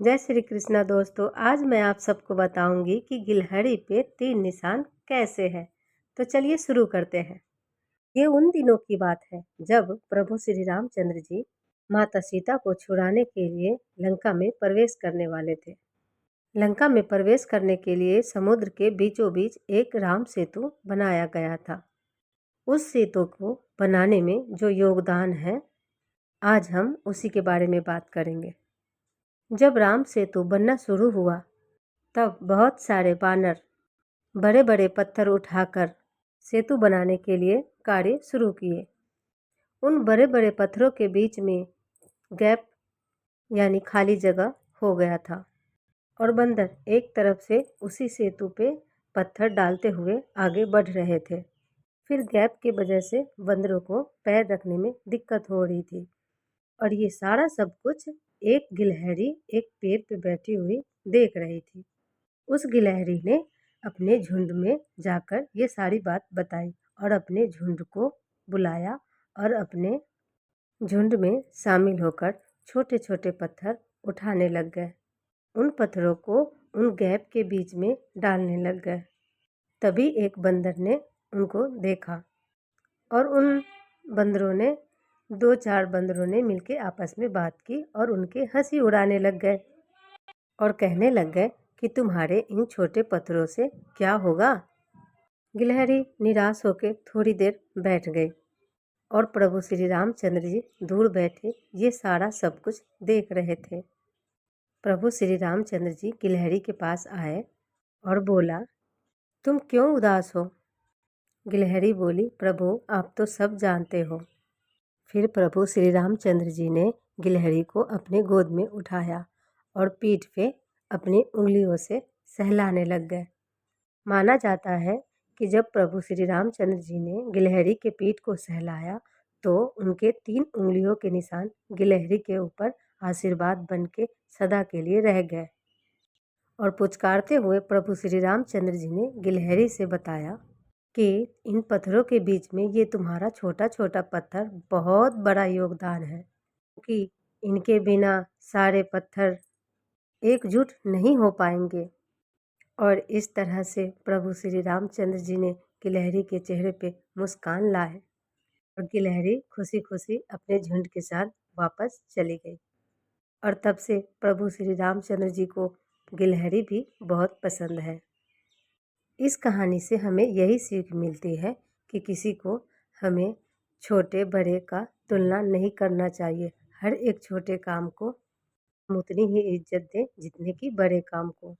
जय श्री कृष्णा दोस्तों। आज मैं आप सबको बताऊंगी कि गिलहरी पे 3 निशान कैसे हैं। तो चलिए शुरू करते हैं। ये उन दिनों की बात है जब प्रभु श्री रामचंद्र जी माता सीता को छुड़ाने के लिए लंका में प्रवेश करने वाले थे। लंका में प्रवेश करने के लिए समुद्र के बीचों बीच एक राम सेतु बनाया गया था। उस सेतु को बनाने में जो योगदान है, आज हम उसी के बारे में बात करेंगे। जब राम सेतु बनना शुरू हुआ तब बहुत सारे वानर बड़े बड़े पत्थर उठाकर सेतु बनाने के लिए कार्य शुरू किए। उन बड़े बड़े पत्थरों के बीच में गैप यानी खाली जगह हो गया था और बंदर एक तरफ से उसी सेतु पे पत्थर डालते हुए आगे बढ़ रहे थे। फिर गैप की वजह से बंदरों को पैर रखने में दिक्कत हो रही थी और ये सारा सब कुछ एक गिलहरी एक पेड़ पे बैठी हुई देख रही थी। उस गिलहरी ने अपने झुंड में जाकर ये सारी बात बताई और अपने झुंड को बुलाया और अपने झुंड में शामिल होकर छोटे छोटे पत्थर उठाने लग गए। उन पत्थरों को उन गैप के बीच में डालने लग गए। तभी एक बंदर ने उनको देखा और उन बंदरों ने 2-4 बंदरों ने मिलके आपस में बात की और उनके हंसी उड़ाने लग गए और कहने लग गए कि तुम्हारे इन छोटे पत्थरों से क्या होगा। गिलहरी निराश होकर थोड़ी देर बैठ गई और प्रभु श्री रामचंद्र जी दूर बैठे ये सारा सब कुछ देख रहे थे। प्रभु श्री रामचंद्र जी गिलहरी के पास आए और बोला, तुम क्यों उदास हो? गिलहरी बोली, प्रभु आप तो सब जानते हो। फिर प्रभु श्री रामचंद्र जी ने गिलहरी को अपने गोद में उठाया और पीठ पे अपनी उंगलियों से सहलाने लग गए। माना जाता है कि जब प्रभु श्री रामचंद्र जी ने गिलहरी के पीठ को सहलाया तो उनके 3 उंगलियों के निशान गिलहरी के ऊपर आशीर्वाद बन के सदा के लिए रह गए। और पुचकारते हुए प्रभु श्री रामचंद्र जी ने गिलहरी से बताया कि इन पत्थरों के बीच में ये तुम्हारा छोटा छोटा पत्थर बहुत बड़ा योगदान है, क्योंकि इनके बिना सारे पत्थर एकजुट नहीं हो पाएंगे। और इस तरह से प्रभु श्री रामचंद्र जी ने गिलहरी के चेहरे पे मुस्कान लाए और गिलहरी खुशी खुशी अपने झुंड के साथ वापस चली गई। और तब से प्रभु श्री रामचंद्र जी को गिलहरी भी बहुत पसंद है। इस कहानी से हमें यही सीख मिलती है कि किसी को हमें छोटे बड़े का तुलना नहीं करना चाहिए। हर एक छोटे काम को हम उतनी ही इज्जत दें जितने कि बड़े काम को।